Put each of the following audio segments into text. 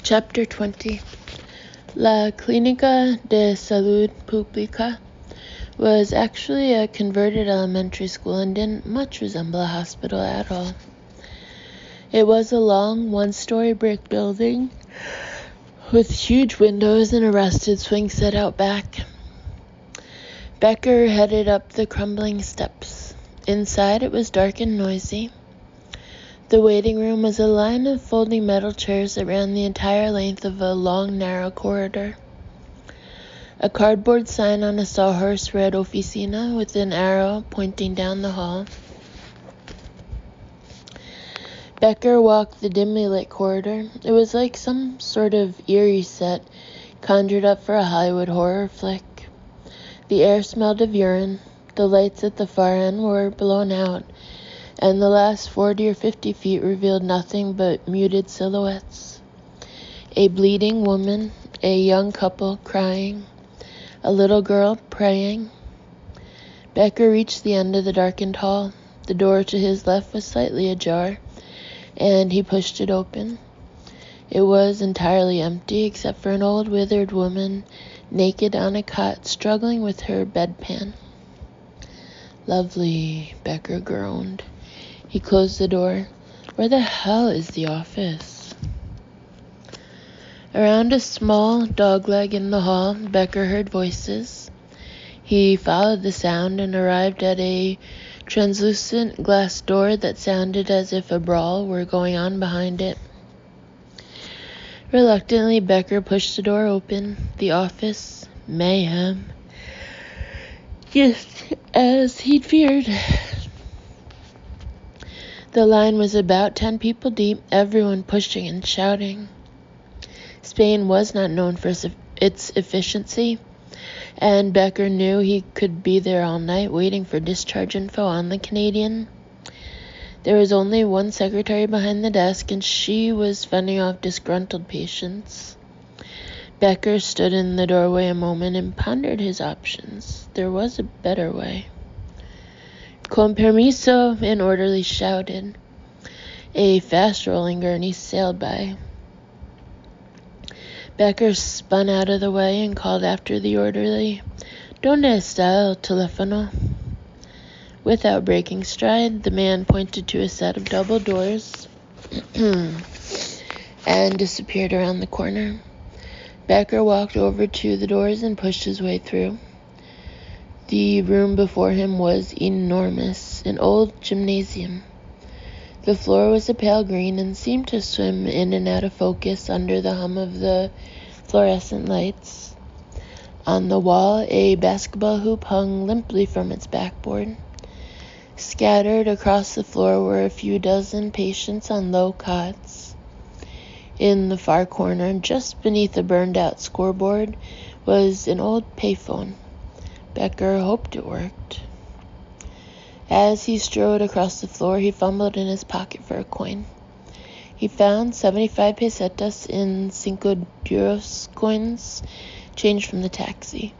Chapter 20. La Clínica de Salud Pública was actually a converted elementary school and didn't much resemble a hospital at all. It was a long, one-story brick building with huge windows and a rusted swing set out back. Becker headed up the crumbling steps. Inside, it was dark and noisy. The waiting room was a line of folding metal chairs that ran the entire length of a long, narrow corridor. A cardboard sign on a sawhorse read Oficina with an arrow pointing down the hall. Becker walked the dimly lit corridor. It was like some sort of eerie set conjured up for a Hollywood horror flick. The air smelled of urine. The lights at the far end were blown out, and the last 40 or 50 feet revealed nothing but muted silhouettes. A bleeding woman, a young couple crying, a little girl praying. Becker reached the end of the darkened hall. The door to his left was slightly ajar, and he pushed it open. It was entirely empty except for an old withered woman, naked on a cot, struggling with her bedpan. Lovely, Becker groaned. He closed the door. Where the hell is the office? Around a small dogleg in the hall, Becker heard voices. He followed the sound and arrived at a translucent glass door that sounded as if a brawl were going on behind it. Reluctantly, Becker pushed the door open. The office, mayhem. Just as he'd feared. The line was about 10 people deep, everyone pushing and shouting. Spain was not known for its efficiency, and Becker knew he could be there all night waiting for discharge info on the Canadian. There was only one secretary behind the desk, and she was fending off disgruntled patients. Becker stood in the doorway a moment and pondered his options. There was a better way. Con permiso, an orderly shouted. A fast-rolling gurney sailed by. Becker spun out of the way and called after the orderly, ¿Dónde está el teléfono? Without breaking stride, the man pointed to a set of double doors and disappeared around the corner. Becker walked over to the doors and pushed his way through. The room before him was enormous, an old gymnasium. The floor was a pale green and seemed to swim in and out of focus under the hum of the fluorescent lights. On the wall, a basketball hoop hung limply from its backboard. Scattered across the floor were a few dozen patients on low cots. In the far corner, just beneath a burned-out scoreboard, was an old payphone. Becker hoped it worked. As he strode across the floor, he fumbled in his pocket for a coin. He found 75 pesetas in Cinco Duros coins, changed from the taxi.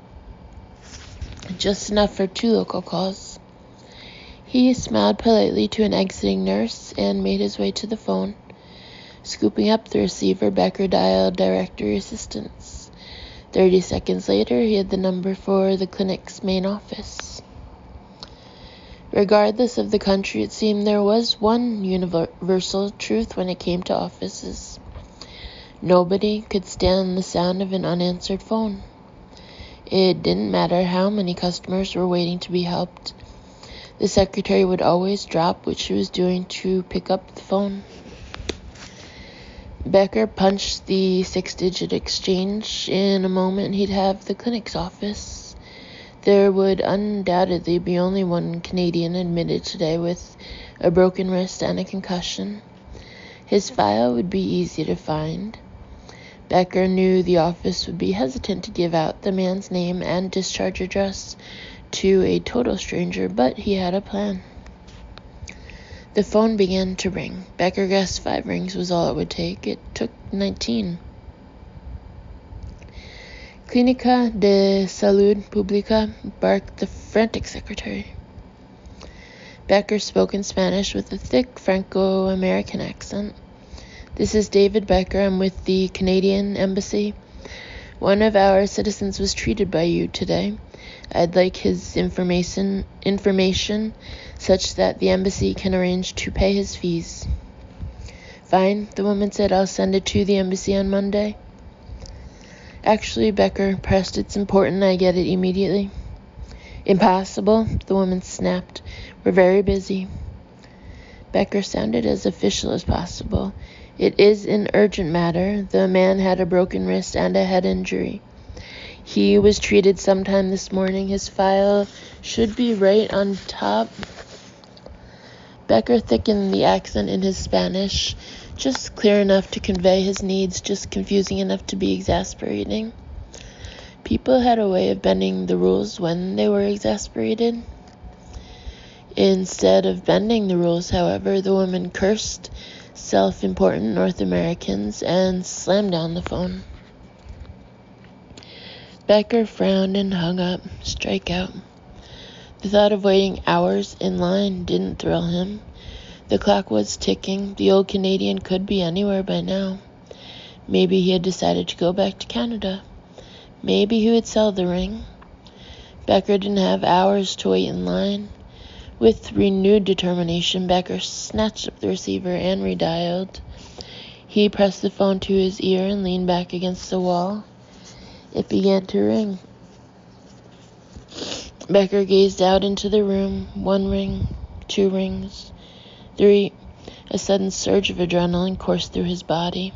Just enough for 2 local calls. He smiled politely to an exiting nurse and made his way to the phone. Scooping up the receiver, Becker dialed directory assistance. 30 seconds later, he had the number for the clinic's main office. Regardless of the country, it seemed there was one universal truth when it came to offices. Nobody could stand the sound of an unanswered phone. It didn't matter how many customers were waiting to be helped. The secretary would always drop what she was doing to pick up the phone. Becker punched the 6-digit exchange. In a moment, he'd have the clinic's office. There would undoubtedly be only one Canadian admitted today with a broken wrist and a concussion. His file would be easy to find. Becker knew the office would be hesitant to give out the man's name and discharge address to a total stranger, but he had a plan. The phone began to ring. Becker guessed 5 rings was all it would take. It took 19. Clínica de Salud Pública, barked the frantic secretary. Becker spoke in Spanish with a thick Franco-American accent. This is David Becker. I'm with the Canadian Embassy. One of our citizens was treated by you today. I'd like his information such that the embassy can arrange to pay his fees. Fine, the woman said. I'll send it to the embassy on Monday. Actually, Becker pressed, it's important I get it immediately. Impossible, the woman snapped. We're very busy. Becker sounded as official as possible. It is an urgent matter. The man had a broken wrist and a head injury. He was treated sometime this morning. His file should be right on top. Becker thickened the accent in his Spanish, just clear enough to convey his needs, just confusing enough to be exasperating. People had a way of bending the rules when they were exasperated. Instead of bending the rules, however, the woman cursed self-important North Americans and slammed down the phone. Becker frowned and hung up. Strikeout. The thought of waiting hours in line didn't thrill him. The clock was ticking. The old Canadian could be anywhere by now. Maybe he had decided to go back to Canada. Maybe he would sell the ring. Becker didn't have hours to wait in line. With renewed determination, Becker snatched up the receiver and redialed. He pressed the phone to his ear and leaned back against the wall. It began to ring. Becker gazed out into the room. 1 ring, 2 rings, 3. A sudden surge of adrenaline coursed through his body.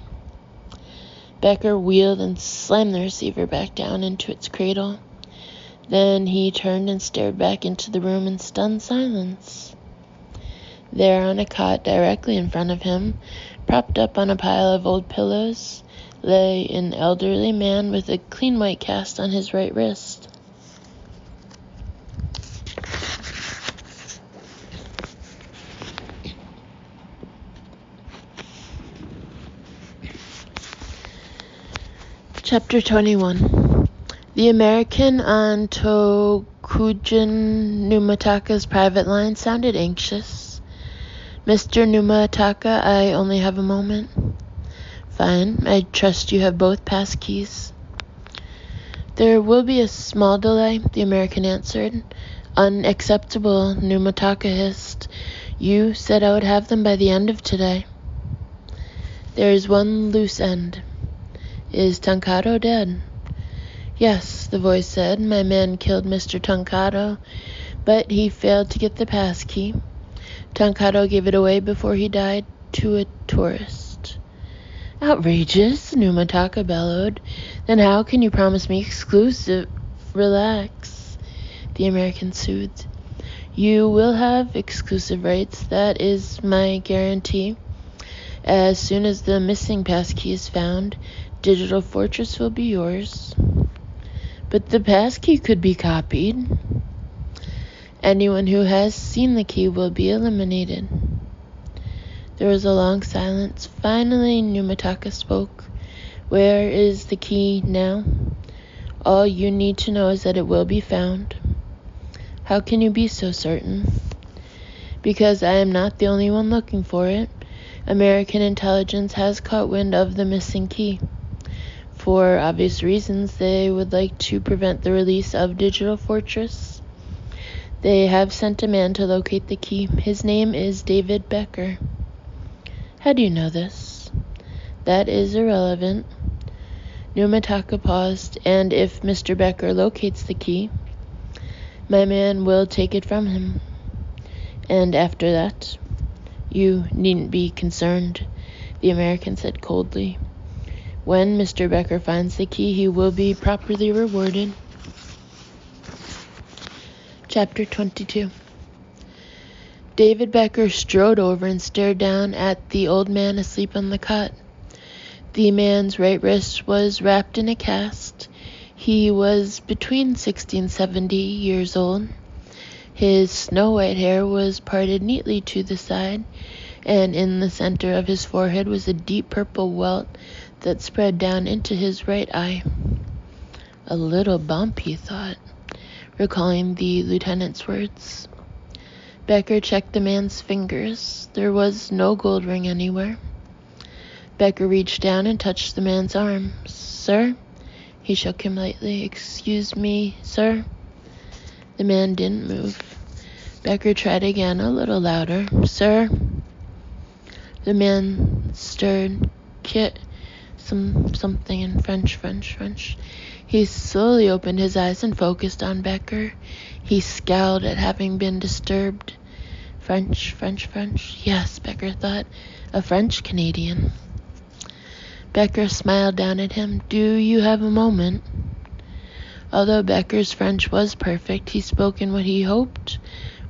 Becker wheeled and slammed the receiver back down into its cradle. Then he turned and stared back into the room in stunned silence. There on a cot directly in front of him, propped up on a pile of old pillows, lay an elderly man with a clean white cast on his right wrist. Chapter 21. The American on Tokujin Numataka's private line sounded anxious. Mr. Numataka, I only have a moment. Fine, I trust you have both pass keys. There will be a small delay, the American answered. Unacceptable, Numataka hissed. You said I would have them by the end of today. There is one loose end. Is Tancado dead? Yes, the voice said. My man killed Mr. Tancado, but he failed to get the pass key. Tancado gave it away before he died to a tourist. Outrageous, Numataka bellowed. Then how can you promise me exclusive? Relax, the American soothed. You will have exclusive rights. That is my guarantee. As soon as the missing pass key is found, Digital Fortress will be yours. But the pass key could be copied. Anyone who has seen the key will be eliminated. There was a long silence. Finally, Numataka spoke. Where is the key now? All you need to know is that it will be found. How can you be so certain? Because I am not the only one looking for it. American intelligence has caught wind of the missing key. For obvious reasons, they would like to prevent the release of Digital Fortress. They have sent a man to locate the key. His name is David Becker. How do you know this? That is irrelevant. Numataka paused. And if Mr. Becker locates the key, my man will take it from him. And after that, you needn't be concerned, the American said coldly. When Mr. Becker finds the key, he will be properly rewarded. Chapter 22. David Becker strode over and stared down at the old man asleep on the cot. The man's right wrist was wrapped in a cast. He was between 60 and 70 years old. His snow-white hair was parted neatly to the side, and in the center of his forehead was a deep purple welt that spread down into his right eye. A little bump, he thought, recalling the lieutenant's words. Becker checked the man's fingers. There was no gold ring anywhere. Becker reached down and touched the man's arm. "Sir?" He shook him lightly. "Excuse me, sir?" The man didn't move. Becker tried again, a little louder. "Sir?" The man stirred. Something in French. He slowly opened his eyes and focused on Becker. He scowled at having been disturbed. French. Yes, Becker thought. A French Canadian. Becker smiled down at him. "Do you have a moment?" Although Becker's French was perfect, he spoke in what he hoped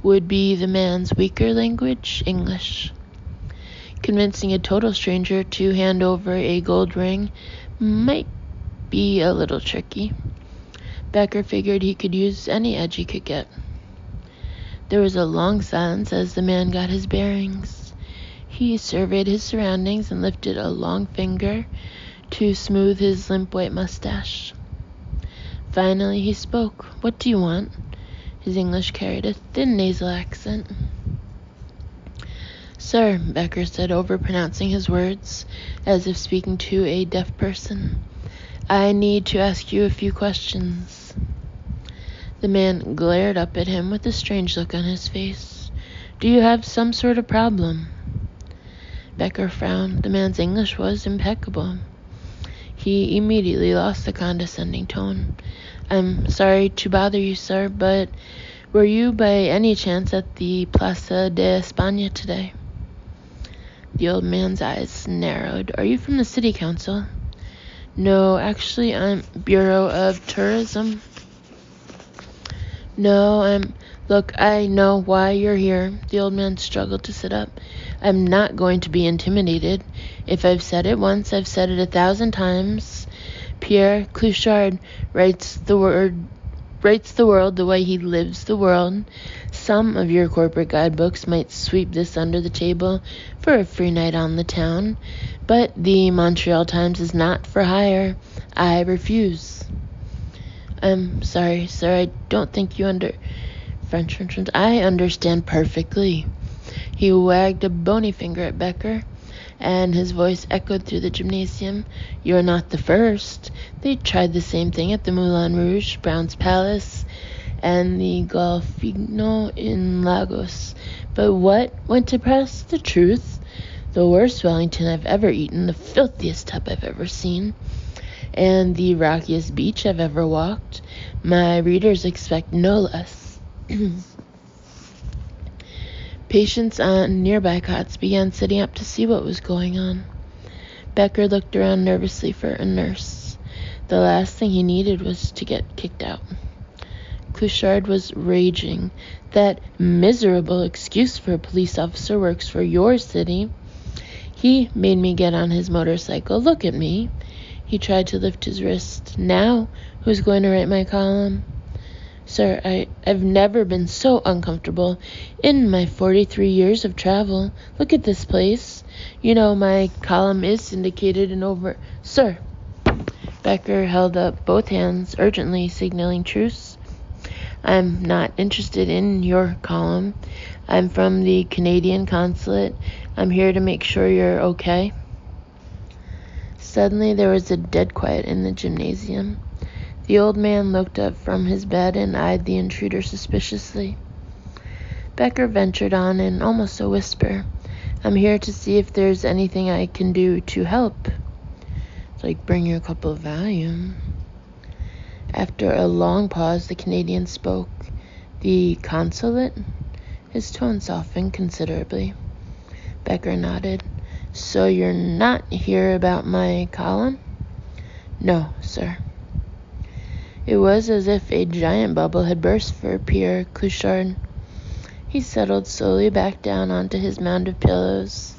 would be the man's weaker language, English. Convincing a total stranger to hand over a gold ring might be a little tricky. Becker figured he could use any edge he could get. There was a long silence as the man got his bearings. He surveyed his surroundings and lifted a long finger to smooth his limp white mustache. Finally he spoke. "What do you want?" His English carried a thin nasal accent. "Sir," Becker said, overpronouncing his words as if speaking to a deaf person, "I need to ask you a few questions." The man glared up at him with a strange look on his face. "Do you have some sort of problem?" Becker frowned. The man's English was impeccable. He immediately lost the condescending tone. "I'm sorry to bother you, sir, but were you by any chance at the Plaza de España today?" The old man's eyes narrowed. "Are you from the city council?" "No, actually, I'm Bureau of Tourism." "No, Look, I know why you're here." The old man struggled to sit up. "I'm not going to be intimidated. If I've said it once, I've said it 1,000 times. Pierre Clochard writes the world the way he lives the world. Some of your corporate guidebooks might sweep this under the table for a free night on the town, but the Montreal Times is not for hire. I refuse." "I'm sorry, sir, I don't think you French. I understand perfectly." He wagged a bony finger at Becker, and his voice echoed through the gymnasium. "You're not the first. They tried the same thing at the Moulin Rouge, Brown's Palace, and the Golfino in Lagos. But what went to press? The truth. The worst Wellington I've ever eaten, the filthiest tub I've ever seen, and the rockiest beach I've ever walked. My readers expect no less." Patients on nearby cots began sitting up to see what was going on. Becker looked around nervously for a nurse. The last thing he needed was to get kicked out. Clochard was raging. "That miserable excuse for a police officer works for your city. He made me get on his motorcycle. Look at me." He tried to lift his wrist. "Now, who's going to write my column?" "Sir, I've never been so uncomfortable in my 43 years of travel. Look at this place. You know, my column is syndicated in over—" "Sir!" Becker held up both hands, urgently signaling truce. "I'm not interested in your column. I'm from the Canadian consulate. I'm here to make sure you're okay." Suddenly there was a dead quiet in the gymnasium. The old man looked up from his bed and eyed the intruder suspiciously. Becker ventured on in almost a whisper. "I'm here to see if there's anything I can do to help." "Like bring you a cup of Valium." After a long pause, the Canadian spoke. "The consulate?" His tone softened considerably. Becker nodded. "So you're not here about my column?" "No, sir." It was as if a giant bubble had burst for Pierre Clochard. He settled slowly back down onto his mound of pillows.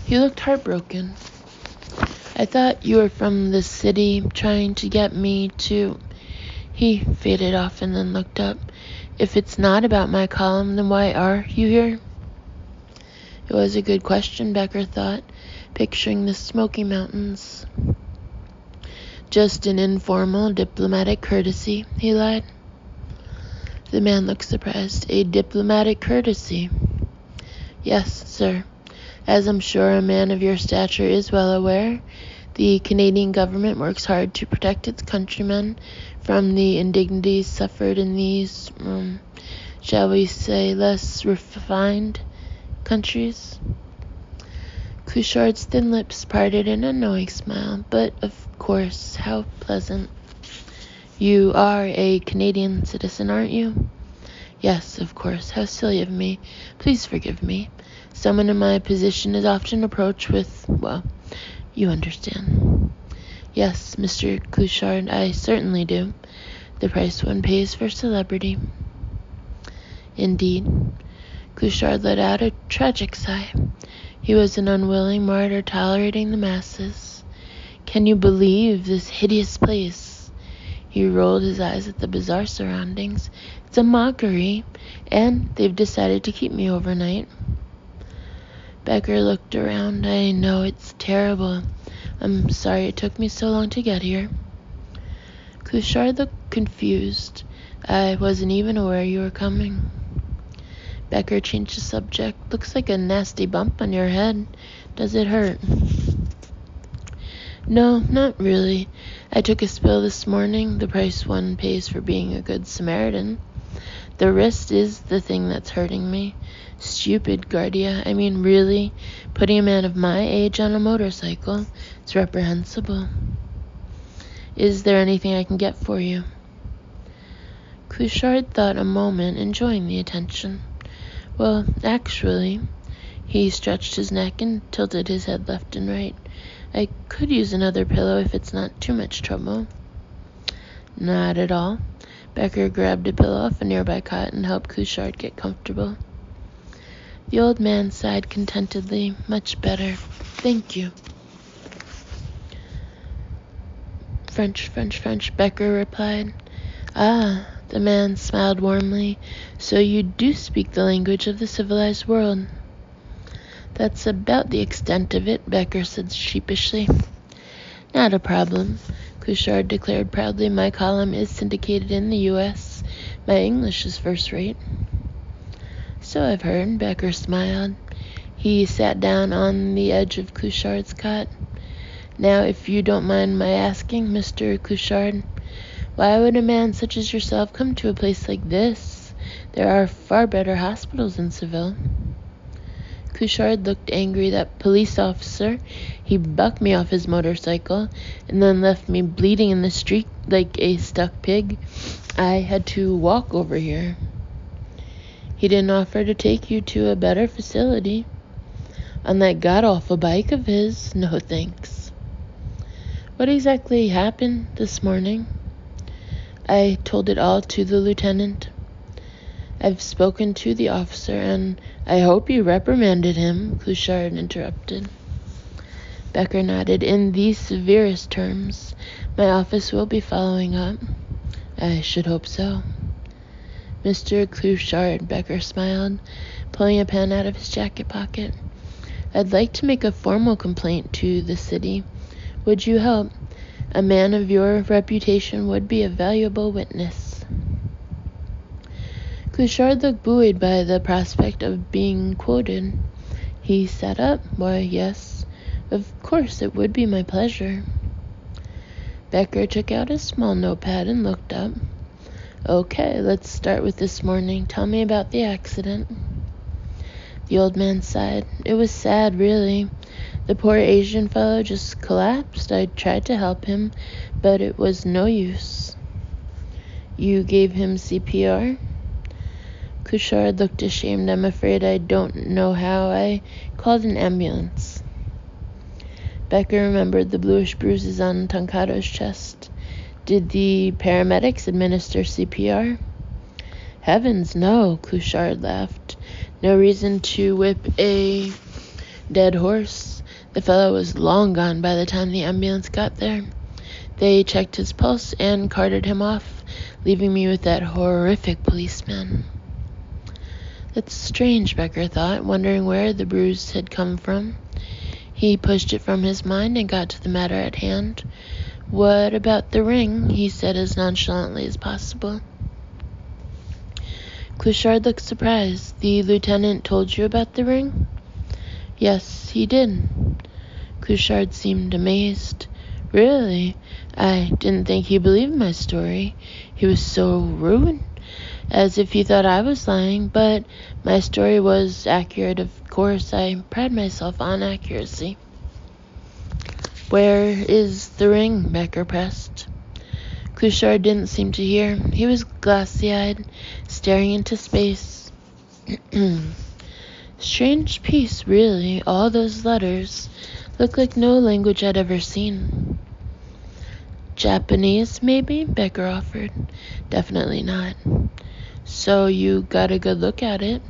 He looked heartbroken. "I thought you were from the city, trying to get me to—" He faded off and then looked up. "If it's not about my column, then why are you here?" It was a good question, Becker thought, picturing the Smoky Mountains. "Just an informal diplomatic courtesy," he lied. The man looked surprised. "A diplomatic courtesy?" "Yes, sir. As I'm sure a man of your stature is well aware, the Canadian government works hard to protect its countrymen from the indignities suffered in these, shall we say, less refined countries. Couchard's thin lips parted in a knowing smile. But, of course, how pleasant. You are a Canadian citizen, aren't you? Yes, of course. How silly of me. Please forgive me. Someone in my position is often approached with, well, you understand. Yes, Mr. Couchard, I certainly do. The price one pays for celebrity. Indeed. Couchard let out a tragic sigh. He was an unwilling martyr tolerating the masses. Can you believe this hideous place? He rolled his eyes at the bizarre surroundings. It's a mockery, and they've decided to keep me overnight. Becker looked around. I know, it's terrible. I'm sorry it took me so long to get here. Couchard looked confused. I wasn't even aware you were coming. Becker changed the subject. Looks like a nasty bump on your head. Does it hurt? No, not really. I took a spill this morning. The price one pays for being a good Samaritan. The wrist is the thing that's hurting me. Stupid, Guardia. I mean, really? Putting a man of my age on a motorcycle? It's reprehensible. Is there anything I can get for you? Couchard thought a moment, enjoying the attention. Well, actually, he stretched his neck and tilted his head left and right. I could use another pillow if it's not too much trouble. Not at all. Becker grabbed a pillow off a nearby cot and helped Couchard get comfortable. The old man sighed contentedly. Much better. Thank you. French, Becker replied. Ah, the man smiled warmly. So you do speak the language of the civilized world. That's about the extent of it, Becker said sheepishly. Not a problem, Couchard declared proudly. My column is syndicated in the U.S. My English is first rate. So I've heard, Becker smiled. He sat down on the edge of Couchard's cot. Now, if you don't mind my asking, Mr. Couchard, why would a man such as yourself come to a place like this? There are far better hospitals in Seville. Couchard looked angry. That police officer, he bucked me off his motorcycle and then left me bleeding in the street like a stuck pig. I had to walk over here. He didn't offer to take you to a better facility. On that god-awful bike of his? No thanks. What exactly happened this morning? I told it all to the lieutenant. I've spoken to the officer, and I hope you reprimanded him, Couchard interrupted. Becker nodded. In the severest terms. My office will be following up. I should hope so. Mr. Couchard, Becker smiled, pulling a pen out of his jacket pocket. I'd like to make a formal complaint to the city. Would you help? A man of your reputation would be a valuable witness. Couchard looked buoyed by the prospect of being quoted. He sat up. Why, yes, of course it would be my pleasure. Becker took out a small notepad and looked up. Okay, let's start with this morning. Tell me about the accident. The old man sighed. It was sad, really. The poor Asian fellow just collapsed. I tried to help him, but it was no use. You gave him CPR? Couchard looked ashamed. I'm afraid I don't know how. I called an ambulance. Becker remembered the bluish bruises on Tonkado's chest. Did the paramedics administer CPR? Heavens, no, Couchard laughed. No reason to whip a dead horse. The fellow was long gone by the time the ambulance got there. They checked his pulse and carted him off, leaving me with that horrific policeman. That's strange, Becker thought, wondering where the bruise had come from. He pushed it from his mind and got to the matter at hand. What about the ring? He said as nonchalantly as possible. Couchard looked surprised. The lieutenant told you about the ring? Yes, he did. Couchard seemed amazed. Really? I didn't think he believed my story. He was so rude, as if he thought I was lying, but my story was accurate, of course. I pride myself on accuracy. Where is the ring? Becker pressed. Couchard didn't seem to hear. He was glassy-eyed, staring into space. Strange piece, really. All those letters looked like no language I'd ever seen. Japanese, maybe? Becker offered. Definitely not. So you got a good look at it?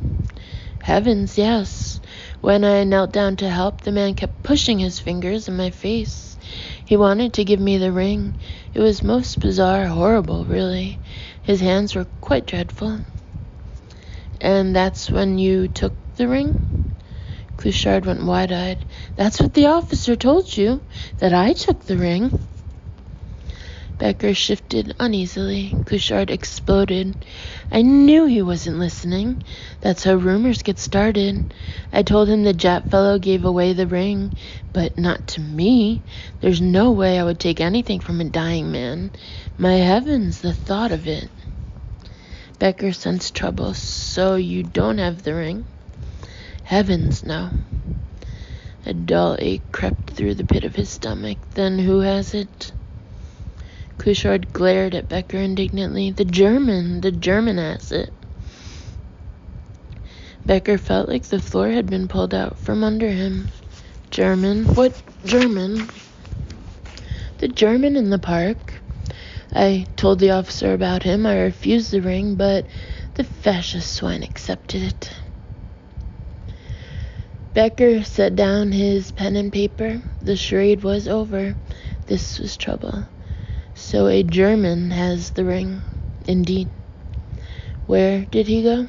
Heavens, yes. When I knelt down to help, the man kept pushing his fingers in my face. He wanted to give me the ring. It was most bizarre, horrible, really. His hands were quite dreadful. And that's when you took the ring? Couchard went wide-eyed. That's what the officer told you, that I took the ring. Becker shifted uneasily. Couchard exploded. I knew he wasn't listening. That's how rumors get started. I told him the Jap fellow gave away the ring, but not to me. There's no way I would take anything from a dying man. My heavens, the thought of it. Becker sensed trouble. So you don't have the ring? Heavens, no. A dull ache crept through the pit of his stomach. Then who has it? Couchard glared at Becker indignantly. The German has it. Becker felt like the floor had been pulled out from under him. German? What German? The German in the park. I told the officer about him. I refused the ring, but the fascist swine accepted it. Becker set down his pen and paper. The charade was over. This was trouble. So a German has the ring. Indeed. Where did he go?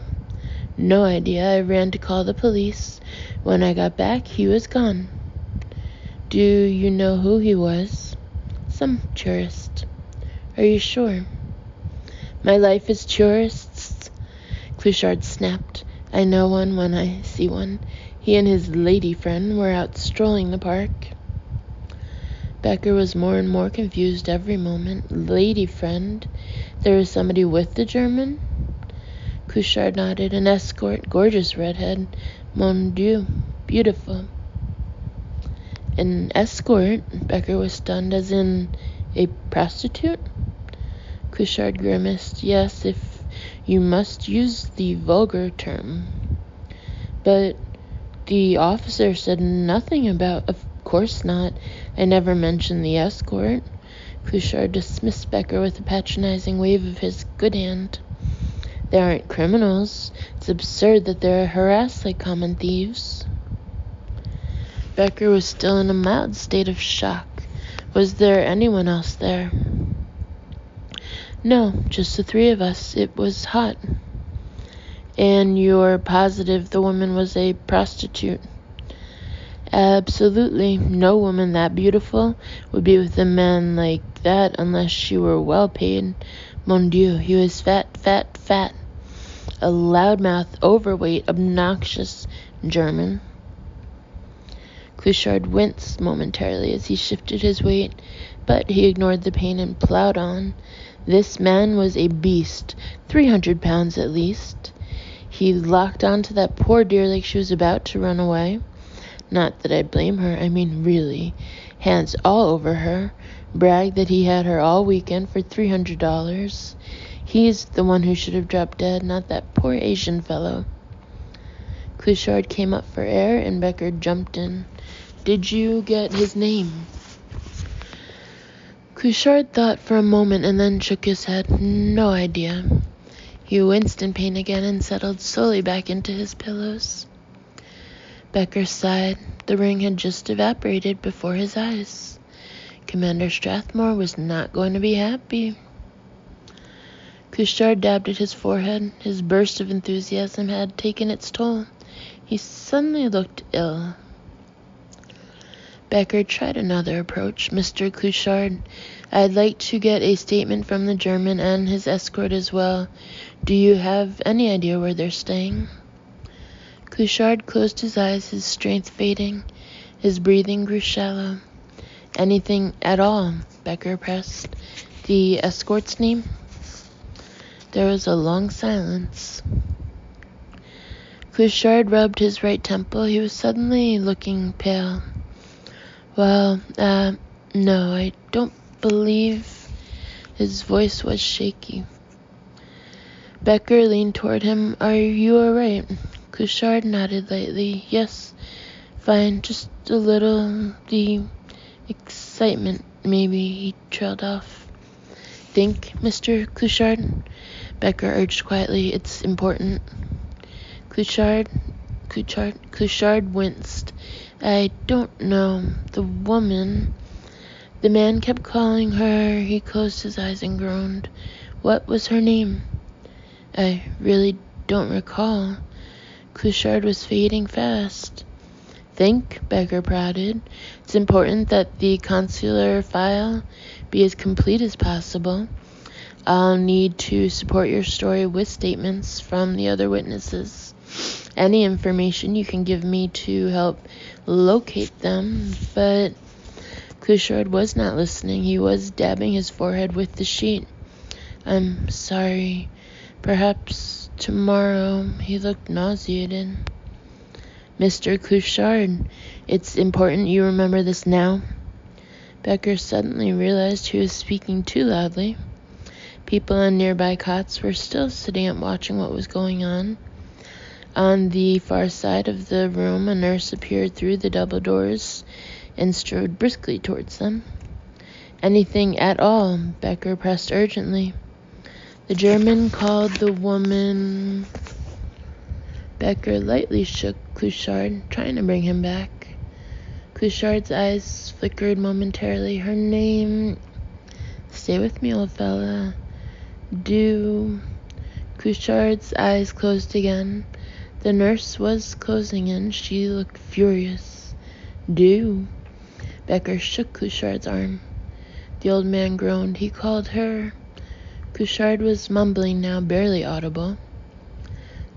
No idea. I ran to call the police. When I got back, he was gone. Do you know who he was? Some tourist. Are you sure? My life is tourists. Couchard snapped. I know one when I see one. He and his lady friend were out strolling the park. Becker was more and more confused every moment. Lady friend? There was somebody with the German? Couchard nodded. An escort, gorgeous redhead. Mon Dieu, beautiful. An escort? Becker was stunned. As in a prostitute? Couchard grimaced. Yes, if you must use the vulgar term. But the officer said nothing about... Of course not. I never mentioned the escort. Couchard dismissed Becker with a patronizing wave of his good hand. They aren't criminals. It's absurd that they're harassed like common thieves. Becker was still in a mild state of shock. Was there anyone else there? No, just the three of us. It was hot. And you're positive the woman was a prostitute? Absolutely. No woman that beautiful would be with a man like that unless she were well paid. Mon Dieu, he was fat. A loudmouth, overweight, obnoxious German. Couchard winced momentarily as he shifted his weight, but he ignored the pain and plowed on. This man was a beast, 300 pounds at least. He locked onto that poor dear like she was about to run away. Not that I blame her, I mean really. Hands all over her. Bragged that he had her all weekend for $300. He's the one who should have dropped dead, not that poor Asian fellow. Couchard came up for air and Becker jumped in. Did you get his name? Couchard thought for a moment and then shook his head. No idea. He winced in pain again and settled slowly back into his pillows. Becker sighed. The ring had just evaporated before his eyes. Commander Strathmore was not going to be happy. Couchard dabbed at his forehead. His burst of enthusiasm had taken its toll. He suddenly looked ill. Becker tried another approach. Mr. Couchard, I'd like to get a statement from the German and his escort as well. Do you have any idea where they're staying? Couchard closed his eyes, his strength fading. His breathing grew shallow. Anything at all, Becker pressed. The escort's name? There was a long silence. Couchard rubbed his right temple. He was suddenly looking pale. Well, no, I don't believe... His voice was shaky. Becker leaned toward him. Are you all right? Couchard nodded lightly. Yes, fine, just a little... The excitement, maybe. He trailed off. Think, Mr. Couchard? Becker urged quietly. It's important. Couchard winced. I don't know. The woman... The man kept calling her. He closed his eyes and groaned. What was her name? I really don't recall. Couchard was fading fast. Think, Becker prodded. It's important that the consular file be as complete as possible. I'll need to support your story with statements from the other witnesses. Any information you can give me to help locate them, but... Couchard was not listening. He was dabbing his forehead with the sheet. I'm sorry. Perhaps tomorrow. He looked nauseated. Mr. Couchard, it's important you remember this now. Becker suddenly realized he was speaking too loudly. People on nearby cots were still sitting up watching what was going on. On the far side of the room, a nurse appeared through the double doors and strode briskly towards them. Anything at all, Becker pressed urgently. The German called the woman... Becker lightly shook Couchard, trying to bring him back. Couchard's eyes flickered momentarily. Her name... Stay with me, old fella. Do... Couchard's eyes closed again. The nurse was closing in. She looked furious. Do... Becker shook Couchard's arm. The old man groaned. He called her. Couchard was mumbling now, barely audible.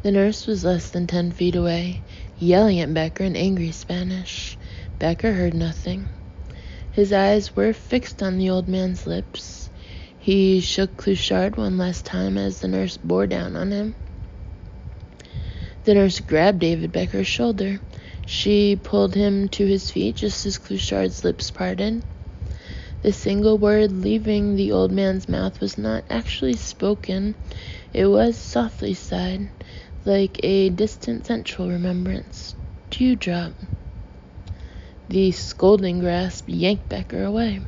The nurse was less than 10 feet away, yelling at Becker in angry Spanish. Becker heard nothing. His eyes were fixed on the old man's lips. He shook Couchard one last time as the nurse bore down on him. The nurse grabbed David Becker's shoulder. She pulled him to his feet just as Couchard's lips parted. The single word leaving the old man's mouth was not actually spoken. It was softly sighed, like a distant sensual remembrance. Dewdrop. The scolding grasp yanked Becker away.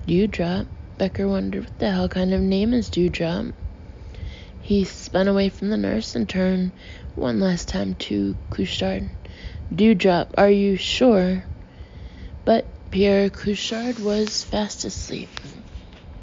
Dewdrop? Becker wondered what the hell kind of name is Dewdrop. He spun away from the nurse and turned one last time to Couchard. Dewdrop, are you sure? But Pierre Couchard was fast asleep.